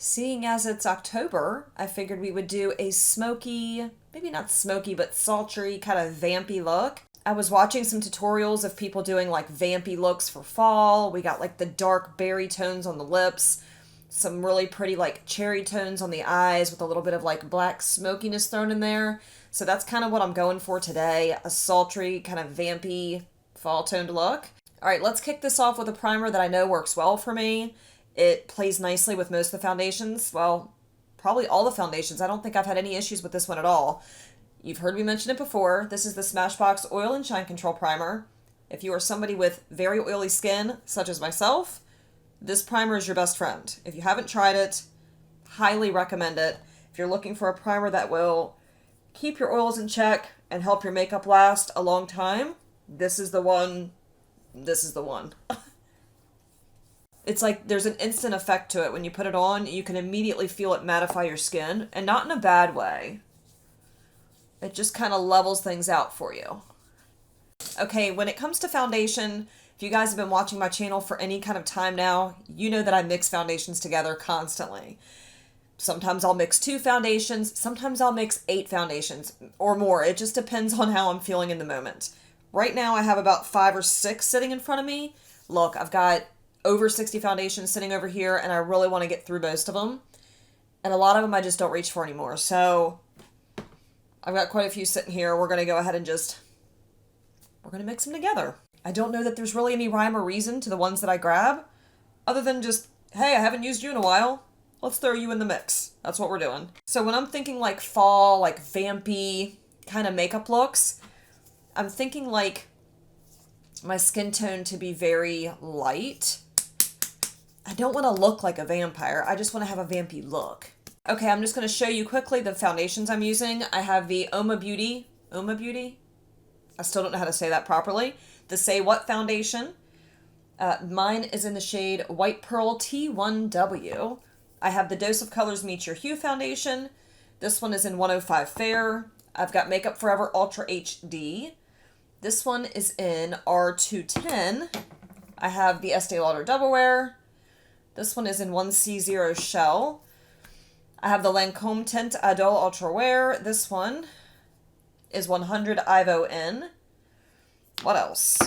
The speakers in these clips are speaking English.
Seeing as it's October, I figured we would do a smoky, maybe not smoky, but sultry, kind of vampy look. I was watching some tutorials of people doing like vampy looks for fall. We got like the dark berry tones on the lips, some really pretty like cherry tones on the eyes with a little bit of like black smokiness thrown in there. So that's kind of what I'm going for today, a sultry, kind of vampy, fall toned look. All right, let's kick this off with a primer that I know works well for me. It plays nicely with most of the foundations. Well, probably all the foundations. I don't think I've had any issues with this one at all. You've heard me mention it before. This is the Smashbox Oil and Shine Control Primer. If you are somebody with very oily skin, such as myself, this primer is your best friend. If you haven't tried it, highly recommend it. If you're looking for a primer that will keep your oils in check and help your makeup last a long time, this is the one. This is the one. It's like there's an instant effect to it. When you put it on, you can immediately feel it mattify your skin, and not in a bad way. It just kind of levels things out for you. Okay, when it comes to foundation, if you guys have been watching my channel for any kind of time now, you know that I mix foundations together constantly. Sometimes I'll mix 2 foundations, sometimes I'll mix 8 foundations, or more. It just depends on how I'm feeling in the moment. Right now I have about 5 or 6 sitting in front of me. Look, I've got over 60 foundations sitting over here, and I really want to get through most of them. And a lot of them I just don't reach for anymore. So I've got quite a few sitting here. We're going to go ahead and we're going to mix them together. I don't know that there's really any rhyme or reason to the ones that I grab, other than just, hey, I haven't used you in a while. Let's throw you in the mix. That's what we're doing. So when I'm thinking like fall, like vampy kind of makeup looks, I'm thinking like my skin tone to be very light. I don't want to look like a vampire. I just want to have a vampy look. Okay, I'm just going to show you quickly the foundations I'm using. I have the Oma Beauty. I still don't know how to say that properly. The Say What foundation. Mine is in the shade White Pearl T1W. I have the Dose of Colors Meet Your Hue foundation. This one is in 105 Fair. I've got Makeup Forever Ultra HD. This one is in R210. I have the Estee Lauder Double Wear. This one is in 1C0 Shell. I have the Lancome Tint Adole Ultra Wear. This one is 100 Ivo N. What else?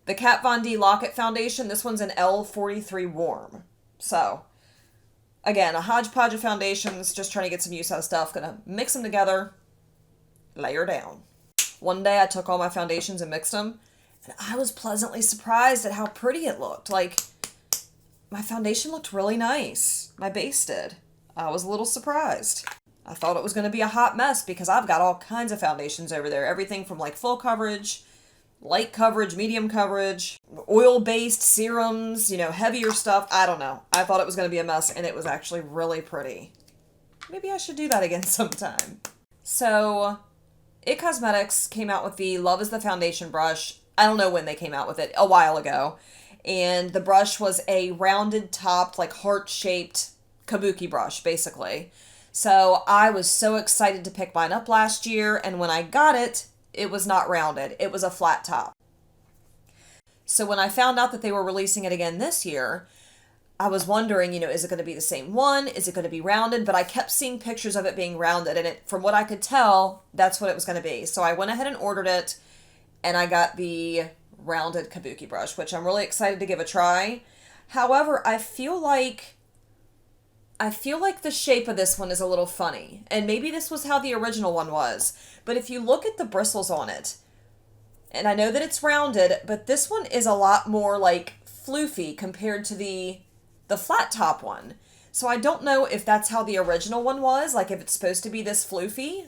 The Kat Von D Lock-It Foundation. This one's an L43 Warm. So, again, a hodgepodge of foundations. Just trying to get some use out of stuff. Gonna mix them together. Layer down. One day I took all my foundations and mixed them. And I was pleasantly surprised at how pretty it looked. Like, my foundation looked really nice. My base did. I was a little surprised. I thought it was going to be a hot mess because I've got all kinds of foundations over there. Everything from like full coverage, light coverage, medium coverage, oil-based serums, heavier stuff. I don't know. I thought it was going to be a mess, and it was actually really pretty. Maybe I should do that again sometime. So, It Cosmetics came out with the Love is the Foundation brush. I don't know when they came out with it, a while ago. And the brush was a rounded topped, like heart-shaped Kabuki brush, basically. So I was so excited to pick mine up last year, and when I got it, it was not rounded. It was a flat top. So when I found out that they were releasing it again this year, I was wondering, is it going to be the same one? Is it going to be rounded? But I kept seeing pictures of it being rounded, and from what I could tell, that's what it was going to be. So I went ahead and ordered it, and I got the rounded Kabuki brush, which I'm really excited to give a try. However, I feel like the shape of this one is a little funny, and maybe this was how the original one was, but if you look at the bristles on it, and I know that it's rounded, but this one is a lot more like floofy compared to the flat top one. So I don't know if that's how the original one was, like if it's supposed to be this floofy.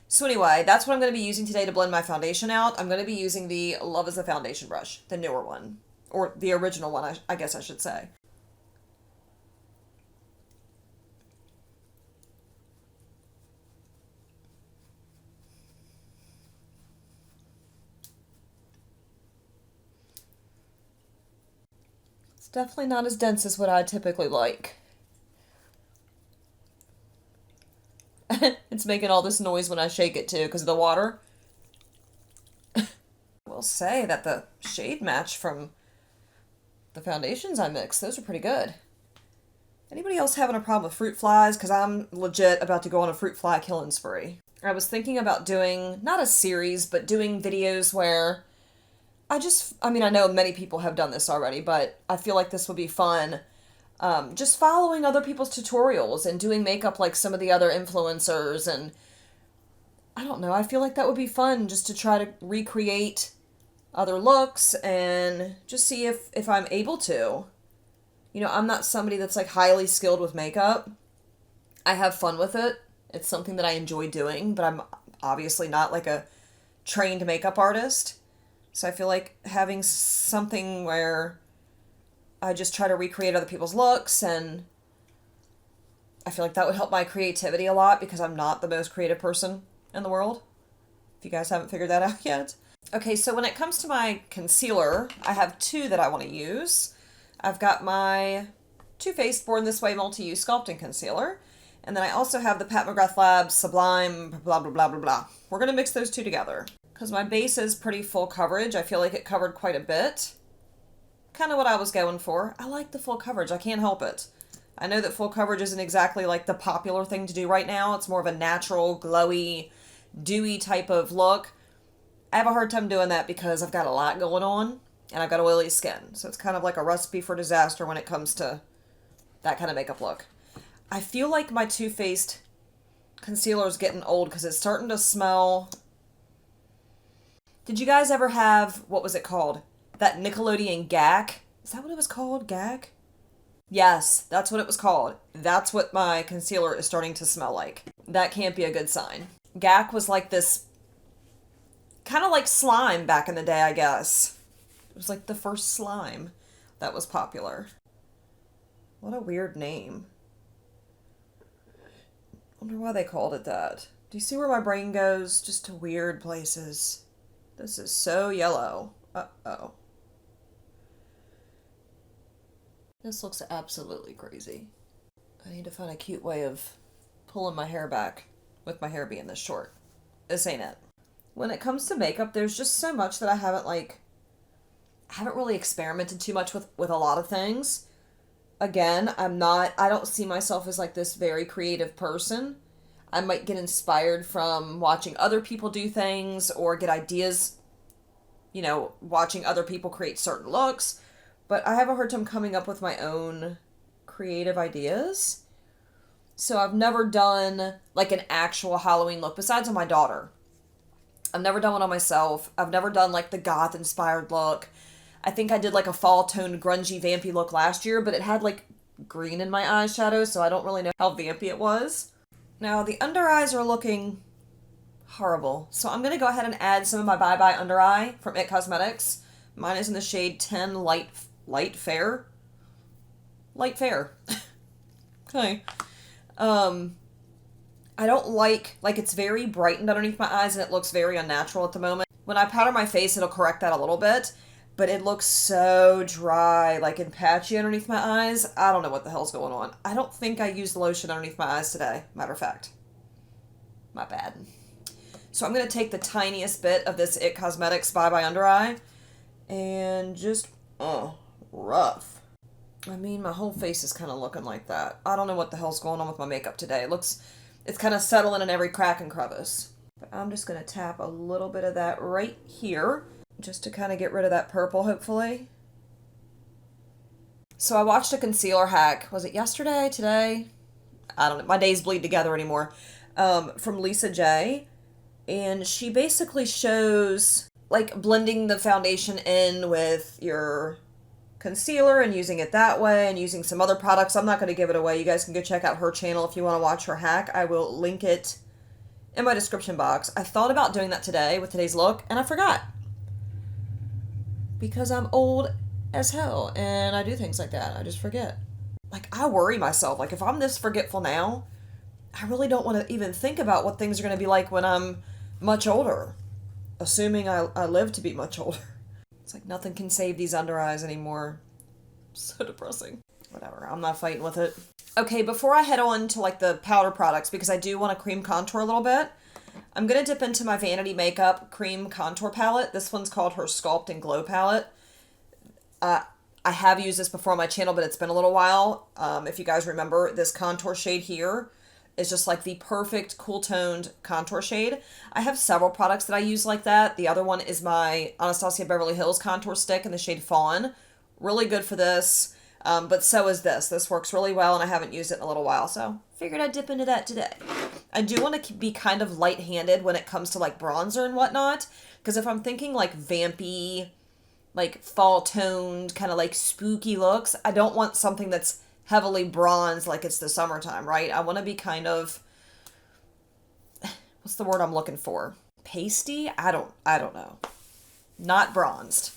So anyway, that's what I'm going to be using today to blend my foundation out. I'm going to be using the Love is the Foundation brush, the newer one, or the original one, I guess I should say. It's definitely not as dense as what I typically like. It's making all this noise when I shake it too because of the water. I will say that the shade match from the foundations I mixed, those are pretty good. Anybody else having a problem with fruit flies? Because I'm legit about to go on a fruit fly killing spree. I was thinking about doing, not a series, but doing videos where I mean, I know many people have done this already, but I feel like this would be fun. Just following other people's tutorials and doing makeup like some of the other influencers. And I don't know, I feel like that would be fun just to try to recreate other looks and just see if I'm able to. You know, I'm not somebody that's like highly skilled with makeup. I have fun with it. It's something that I enjoy doing, but I'm obviously not like a trained makeup artist. So I feel like having something where I just try to recreate other people's looks, and I feel like that would help my creativity a lot because I'm not the most creative person in the world. If you guys haven't figured that out yet. Okay, so when it comes to my concealer, I have two that I want to use. I've got my Too Faced Born This Way Multi-Use Sculpting Concealer. And then I also have the Pat McGrath Labs Sublime blah blah blah blah blah. We're going to mix those two together. Because my base is pretty full coverage. I feel like it covered quite a bit. Kind of what I was going for. I like the full coverage. I can't help it. I know that full coverage isn't exactly like the popular thing to do right now. It's more of a natural, glowy, dewy type of look. I have a hard time doing that because I've got a lot going on. And I've got oily skin. So it's kind of like a recipe for disaster when it comes to that kind of makeup look. I feel like my Too Faced concealer is getting old because it's starting to smell... Did you guys ever have, what was it called? That Nickelodeon GAC? Is that what it was called? GAC? Yes, that's what it was called. That's what my concealer is starting to smell like. That can't be a good sign. GAC was like this, kind of like slime back in the day, I guess. It was like the first slime that was popular. What a weird name. I wonder why they called it that. Do you see where my brain goes? Just to weird places. This is so yellow. Uh-oh. This looks absolutely crazy. I need to find a cute way of pulling my hair back with my hair being this short. This ain't it. When it comes to makeup, there's just so much that I haven't really experimented too much with a lot of things. Again, I don't see myself as like this very creative person. I might get inspired from watching other people do things or get ideas, you know, watching other people create certain looks. But I have a hard time coming up with my own creative ideas. So I've never done like an actual Halloween look besides on my daughter. I've never done one on myself. I've never done like the goth inspired look. I think I did like a fall toned grungy vampy look last year, but it had like green in my eyeshadow, so I don't really know how vampy it was. Now the under eyes are looking horrible. So I'm going to go ahead and add some of my Bye Bye Under Eye from IT Cosmetics. Mine is in the shade 10 Light Fair. Light Fair. Okay. I don't like it's very brightened underneath my eyes and it looks very unnatural at the moment. When I powder my face, it'll correct that a little bit. But it looks so dry, like and patchy underneath my eyes. I don't know what the hell's going on. I don't think I used lotion underneath my eyes today. Matter of fact. My bad. So I'm going to take the tiniest bit of this IT Cosmetics Bye Bye Under Eye. And just, rough. I mean, my whole face is kind of looking like that. I don't know what the hell's going on with my makeup today. It's kind of settling in every crack and crevice. But I'm just going to tap a little bit of that right here. Just to kind of get rid of that purple, hopefully. So I watched a concealer hack. Was it yesterday? Today? I don't know. My days bleed together anymore. From Lisa J. And she basically shows, like, blending the foundation in with your concealer and using it that way and using some other products. I'm not going to give it away. You guys can go check out her channel if you want to watch her hack. I will link it in my description box. I thought about doing that today with today's look, and I forgot. Because I'm old as hell, and I do things like that. I just forget. Like, I worry myself. Like, if I'm this forgetful now, I really don't want to even think about what things are going to be like when I'm much older. Assuming I live to be much older. It's like nothing can save these under eyes anymore. So depressing. Whatever, I'm not fighting with it. Okay, before I head on to, like, the powder products, because I do want to cream contour a little bit, I'm going to dip into my Vanity Makeup Cream Contour Palette. This one's called her Sculpt and Glow Palette. I I have used this before on my channel, but it's been a little while. If you guys remember, this contour shade here is just like the perfect cool toned contour shade. I have several products that I use like that. The other one is my Anastasia Beverly Hills contour stick in the shade Fawn. Really good for this, but so is this. This works really well, and I haven't used it in a little while, so figured I'd dip into that today. I do want to be kind of light-handed when it comes to like bronzer and whatnot, because if I'm thinking like vampy, like fall toned, kind of like spooky looks, I don't want something that's heavily bronzed like it's the summertime, right? I want to be kind of, what's the word I'm looking for? Pasty? I don't know. Not bronzed.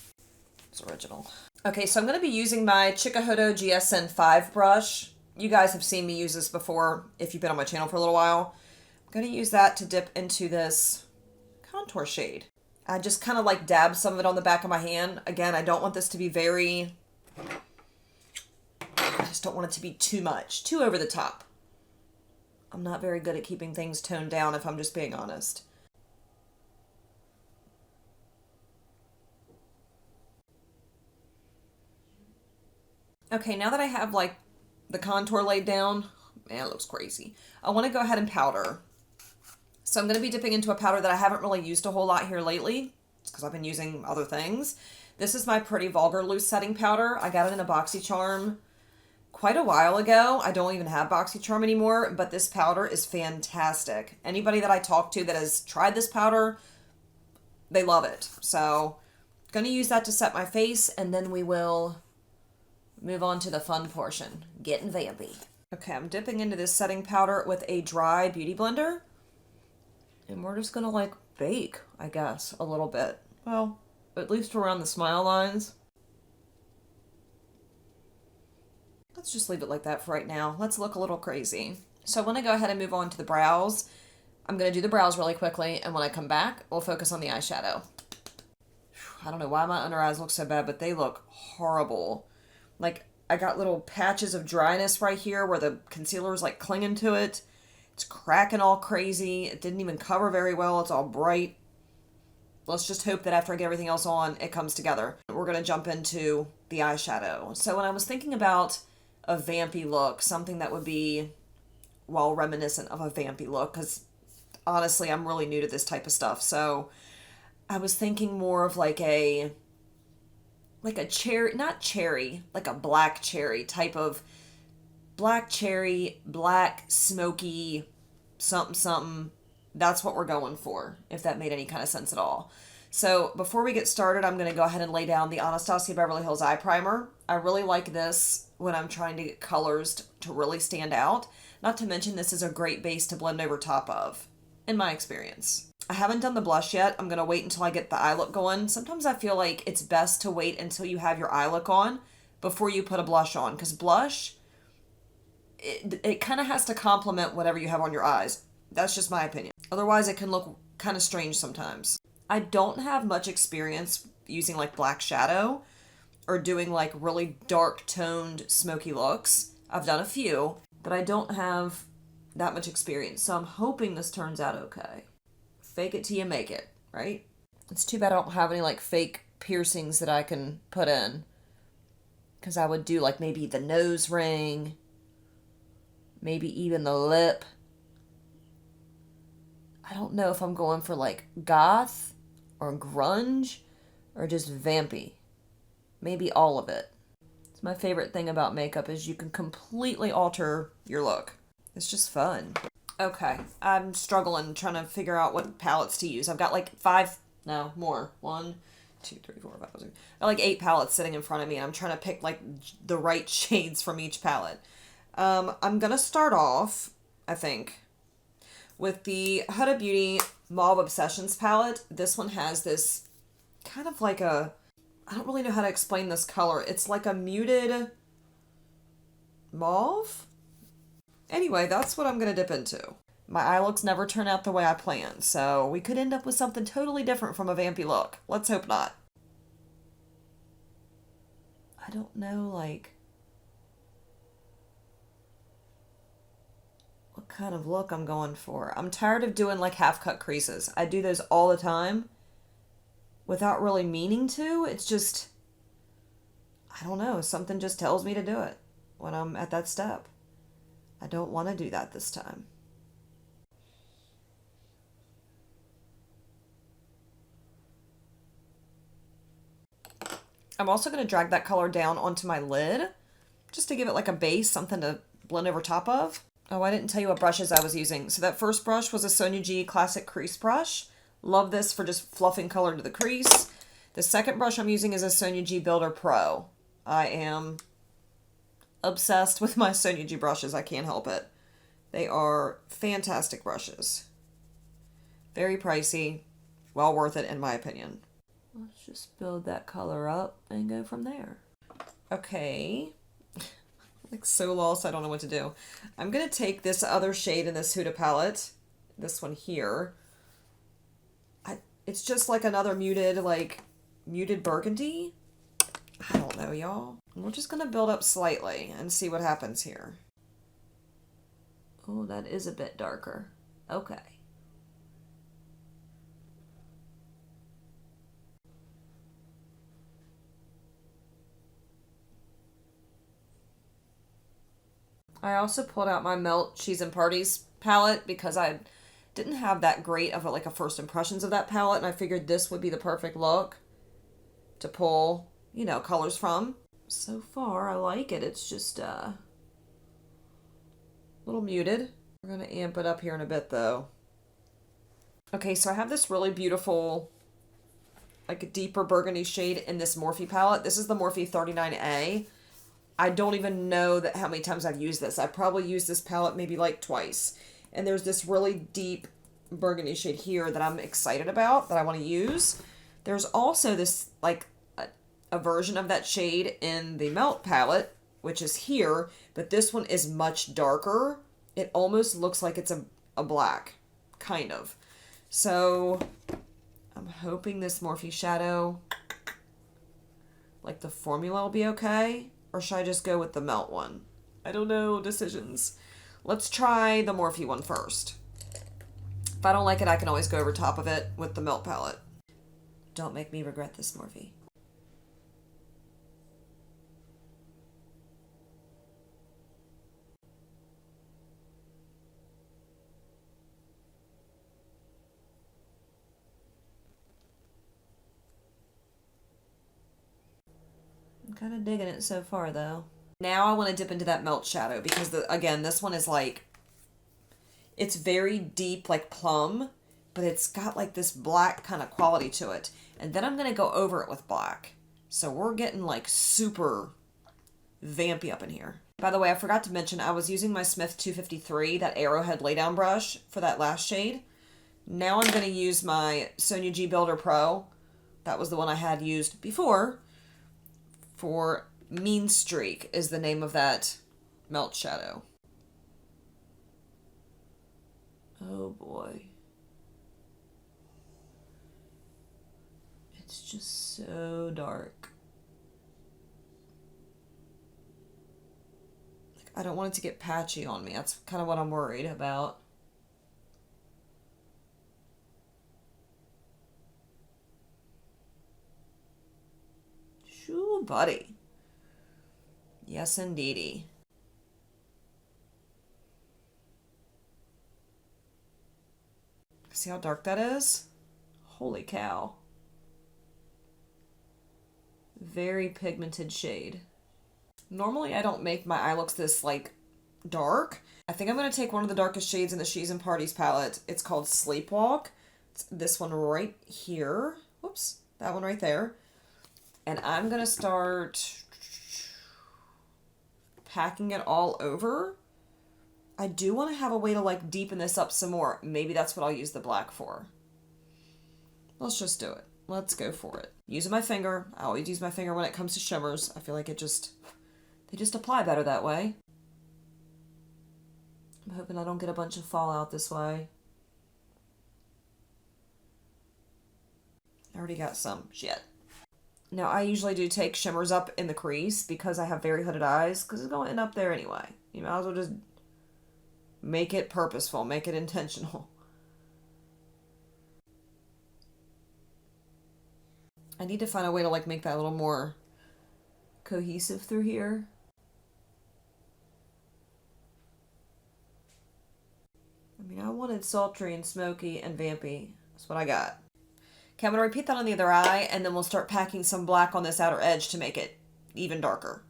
It's original. Okay, so I'm going to be using my Chikuhodo GSN 5 brush. You guys have seen me use this before if you've been on my channel for a little while. I'm going to use that to dip into this contour shade. I just kind of like dab some of it on the back of my hand. Again, I don't want this to be very, I just don't want it to be too much, too over the top. I'm not very good at keeping things toned down if I'm just being honest. Okay, now that I have like the contour laid down, man, it looks crazy. I want to go ahead and powder. So I'm going to be dipping into a powder that I haven't really used a whole lot here lately. It's because I've been using other things. This is my Pretty Vulgar Loose Setting Powder. I got it in a BoxyCharm quite a while ago. I don't even have BoxyCharm anymore, but this powder is fantastic. Anybody that I talk to that has tried this powder, they love it. So I'm going to use that to set my face, and then we will move on to the fun portion, getting vampy. Okay, I'm dipping into this setting powder with a dry beauty blender. And we're just gonna like bake, I guess, a little bit. Well, at least around the smile lines. Let's just leave it like that for right now. Let's look a little crazy. So I want to go ahead and move on to the brows. I'm going to do the brows really quickly, and when I come back, we'll focus on the eyeshadow. I don't know why my under eyes look so bad, but they look horrible. Like, I got little patches of dryness right here where the concealer is like clinging to it. It's cracking all crazy. It didn't even cover very well. It's all bright. Let's just hope that after I get everything else on, it comes together. We're going to jump into the eyeshadow. So when I was thinking about a vampy look, something that would be, well, reminiscent of a vampy look, because honestly, I'm really new to this type of stuff. So I was thinking more of like a cherry, not cherry, like a black cherry type of black cherry, black, smoky, something, something. That's what we're going for, if that made any kind of sense at all. So before we get started, I'm going to go ahead and lay down the Anastasia Beverly Hills Eye Primer. I really like this when I'm trying to get colors to really stand out. Not to mention, this is a great base to blend over top of, in my experience. I haven't done the blush yet. I'm going to wait until I get the eye look going. Sometimes I feel like it's best to wait until you have your eye look on before you put a blush on, because blush, it kind of has to complement whatever you have on your eyes. That's just my opinion. Otherwise, it can look kind of strange sometimes. I don't have much experience using like black shadow or doing like really dark toned smoky looks. I've done a few, but I don't have that much experience. So I'm hoping this turns out okay. Fake it till you make it, right? It's too bad I don't have any like fake piercings that I can put in, because I would do like maybe the nose ring, maybe even the lip. I don't know if I'm going for like goth or grunge or just vampy. Maybe all of it. It's my favorite thing about makeup is you can completely alter your look. It's just fun. Okay, I'm struggling trying to figure out what palettes to use. I've got like 5, no, more. 1, 2, 3, 4, 5, 6. I got like 8 palettes sitting in front of me, and I'm trying to pick like the right shades from each palette. I'm gonna start off, I think, with the Huda Beauty Mauve Obsessions palette. This one has this kind of like a, I don't really know how to explain this color. It's like a muted mauve? Anyway, that's what I'm going to dip into. My eye looks never turn out the way I planned, so we could end up with something totally different from a vampy look. Let's hope not. I don't know, like, what kind of look I'm going for. I'm tired of doing like half-cut creases. I do those all the time without really meaning to. It's just, I I don't know, something just tells me to do it when I'm at that step. I don't want to do that this time. I'm also going to drag that color down onto my lid just to give it like a base, something to blend over top of. Oh, I didn't tell you what brushes I was using. So that first brush was a Sonia G Classic Crease Brush. Love this for just fluffing color into the crease. The second brush I'm using is a Sonia G Builder Pro. I am obsessed with my Sonia G brushes. I can't help it. They are fantastic brushes. Very pricey. Well worth it in my opinion. Let's just build that color up and go from there. Okay. Like so lost, I don't know what to do. I'm going to take this other shade in this Huda palette. This one here. It's just like another muted burgundy. I don't know, y'all. We're just going to build up slightly and see what happens here. Oh, that is a bit darker. Okay. I also pulled out my Melt Cheese and Parties palette because I didn't have that great of a first impressions of that palette, and I figured this would be the perfect look to pull, you know, colors from. So far, I like it. It's just a little muted. We're going to amp it up here in a bit, though. Okay, so I have this really beautiful, like a deeper burgundy shade in this Morphe palette. This is the Morphe 39A. I don't even know how many times I've used this. I've probably used this palette maybe like twice. And there's this really deep burgundy shade here that I'm excited about, that I want to use. There's also this, like, a version of that shade in the Melt palette, which is here, but this one is much darker. It almost looks like it's a black, kind of. So, I'm hoping this Morphe shadow, like the formula will be okay. Or should I just go with the Melt one? I don't know. Decisions. Let's try the Morphe one first. If I don't like it, I can always go over top of it with the Melt palette. Don't make me regret this, Morphe. I'm kind of digging it so far, though. Now I want to dip into that Melt shadow because, again, this one is like, it's very deep, like plum, but it's got like this black kind of quality to it. And then I'm going to go over it with black. So we're getting like super vampy up in here. By the way, I forgot to mention I was using my Smith 253, that Arrowhead laydown brush, for that last shade. Now I'm going to use my Sonia G Builder Pro. That was the one I had used before. For Mean Streak is the name of that Melt shadow. Oh boy. It's just so dark. Like, I don't want it to get patchy on me. That's kind of what I'm worried about. Shoo, buddy. Yes, indeedy. See how dark that is? Holy cow. Very pigmented shade. Normally I don't make my eye looks this like dark. I think I'm going to take one of the darkest shades in the Cheese and Parties palette. It's called Sleepwalk. It's this one right here. Whoops. That one right there. And I'm going to start packing it all over. I do want to have a way to like deepen this up some more. Maybe that's what I'll use the black for. Let's just do it. Let's go for it. Using my finger. I always use my finger when it comes to shimmers. I feel like they just apply better that way. I'm hoping I don't get a bunch of fallout this way. I already got some. Shit. Now, I usually do take shimmers up in the crease because I have very hooded eyes, because it's going to end up there anyway. You might as well just make it purposeful, make it intentional. I need to find a way to like make that a little more cohesive through here. I mean, I wanted sultry and smoky and vampy. That's what I got. Okay, I'm going to repeat that on the other eye, and then we'll start packing some black on this outer edge to make it even darker.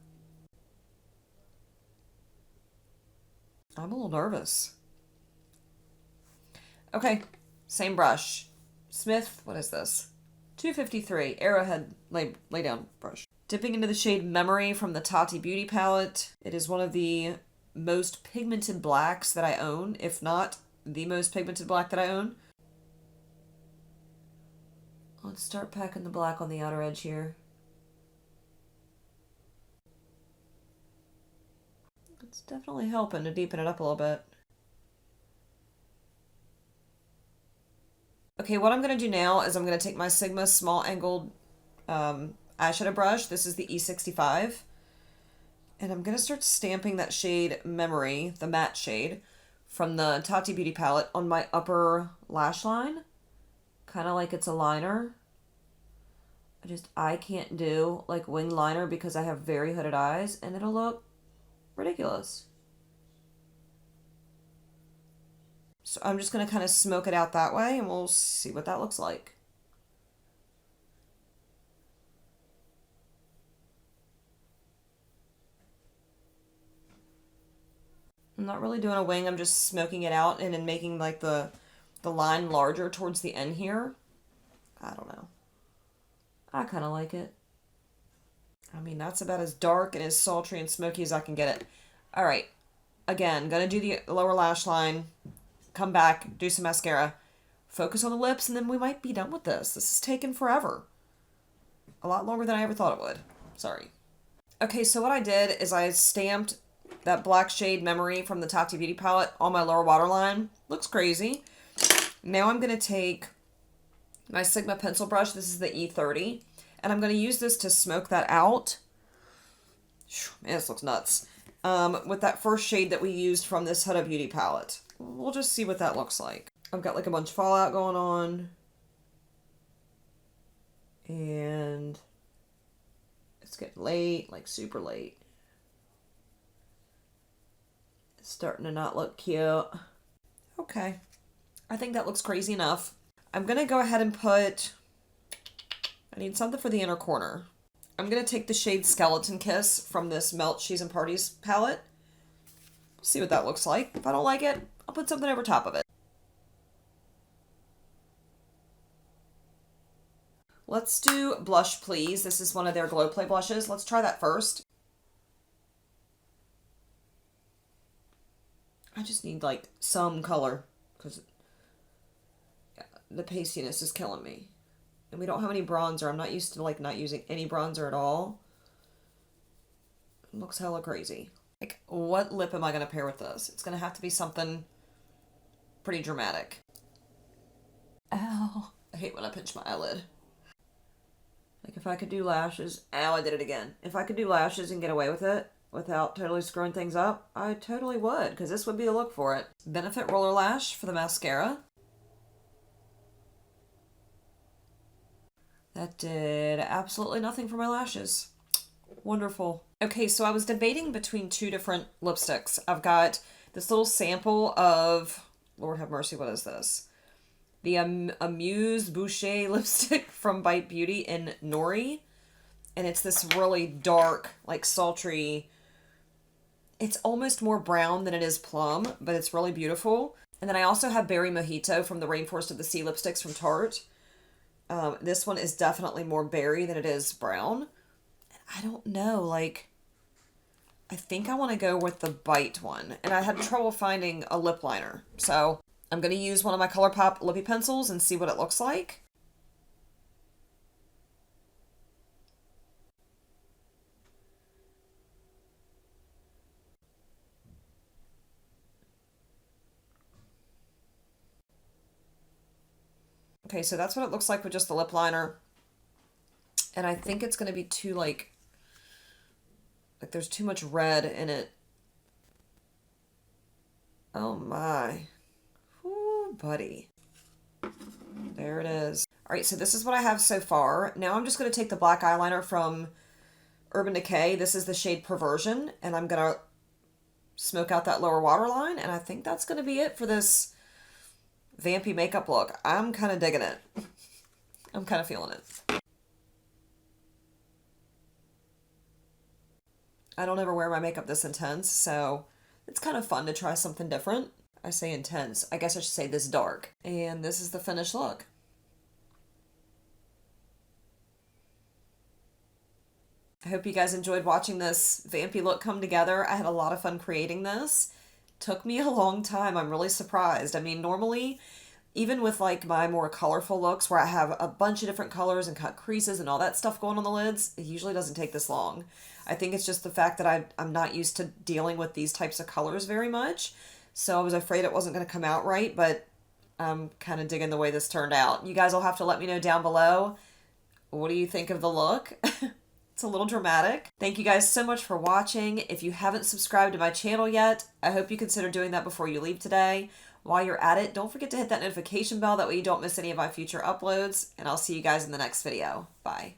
I'm a little nervous. Okay, same brush. Smith, what is this? 253, Arrowhead lay down brush. Dipping into the shade Memory from the Tati Beauty palette. It is one of the most pigmented blacks that I own, if not the most pigmented black that I own. Let's start packing the black on the outer edge here. It's definitely helping to deepen it up a little bit. Okay, what I'm going to do now is I'm going to take my Sigma small angled eyeshadow brush. This is the E65. And I'm going to start stamping that shade Memory, the matte shade, from the Tati Beauty palette on my upper lash line. Kind of like it's a liner. I can't do like wing liner because I have very hooded eyes and it'll look ridiculous. So I'm just going to kind of smoke it out that way and we'll see what that looks like. I'm not really doing a wing, I'm just smoking it out and then making like the line larger towards the end here. I don't know. I kind of like it. I mean, that's about as dark and as sultry and smoky as I can get it. All right. Again, gonna do the lower lash line. Come back, do some mascara. Focus on the lips, and then we might be done with this. This is taking forever. A lot longer than I ever thought it would. Sorry. Okay, so what I did is I stamped that black shade Memory from the Tati Beauty palette on my lower waterline. Looks crazy. Now I'm going to take my Sigma pencil brush. This is the E30. And I'm going to use this to smoke that out. Man, this looks nuts. With that first shade that we used from this Huda Beauty palette. We'll just see what that looks like. I've got like a bunch of fallout going on. And it's getting late, like super late. It's starting to not look cute. Okay. I think that looks crazy enough. I'm going to go ahead and put... I need something for the inner corner. I'm going to take the shade Skeleton Kiss from this Melt She's and Parties palette. See what that looks like. If I don't like it, I'll put something over top of it. Let's do Blush Please. This is one of their Glow Play blushes. Let's try that first. I just need like some color because the pastiness is killing me. And we don't have any bronzer. I'm not used to like not using any bronzer at all. It looks hella crazy. Like, what lip am I going to pair with this? It's going to have to be something pretty dramatic. Ow. I hate when I pinch my eyelid. Like, if I could do lashes... Ow, I did it again. If I could do lashes and get away with it without totally screwing things up, I totally would, because this would be the look for it. Benefit Roller Lash for the mascara. That did absolutely nothing for my lashes. Wonderful. Okay, so I was debating between two different lipsticks. I've got this little sample of, Lord have mercy, what is this? The Amuse Bouche lipstick from Bite Beauty in NORI. And it's this really dark, like sultry, it's almost more brown than it is plum, but it's really beautiful. And then I also have Berry Mojito from the Rainforest of the Sea lipsticks from Tarte. This one is definitely more berry than it is brown. I don't know, like, I think I want to go with the Bite one. And I had trouble finding a lip liner. So I'm going to use one of my ColourPop lippy pencils and see what it looks like. Okay, so that's what it looks like with just the lip liner. And I think it's going to be too, like there's too much red in it. Oh my. Ooh, buddy. There it is. All right, so this is what I have so far. Now I'm just going to take the black eyeliner from Urban Decay. This is the shade Perversion, and I'm going to smoke out that lower waterline, and I think that's going to be it for this vampy makeup look. I'm kind of digging it. I'm kind of feeling it. I don't ever wear my makeup this intense, so it's kind of fun to try something different. I say intense. I guess I should say this dark. And this is the finished look. I hope you guys enjoyed watching this vampy look come together. I had a lot of fun creating this. Took me a long time. I'm really surprised. I mean, normally, even with like my more colorful looks where I have a bunch of different colors and cut creases and all that stuff going on the lids, it usually doesn't take this long. I think it's just the fact that I'm not used to dealing with these types of colors very much. So I was afraid it wasn't going to come out right, but I'm kind of digging the way this turned out. You guys will have to let me know down below. What do you think of the look? It's a little dramatic. Thank you guys so much for watching. If you haven't subscribed to my channel yet, I hope you consider doing that before you leave today. While you're at it, don't forget to hit that notification bell. That way you don't miss any of my future uploads. And I'll see you guys in the next video. Bye.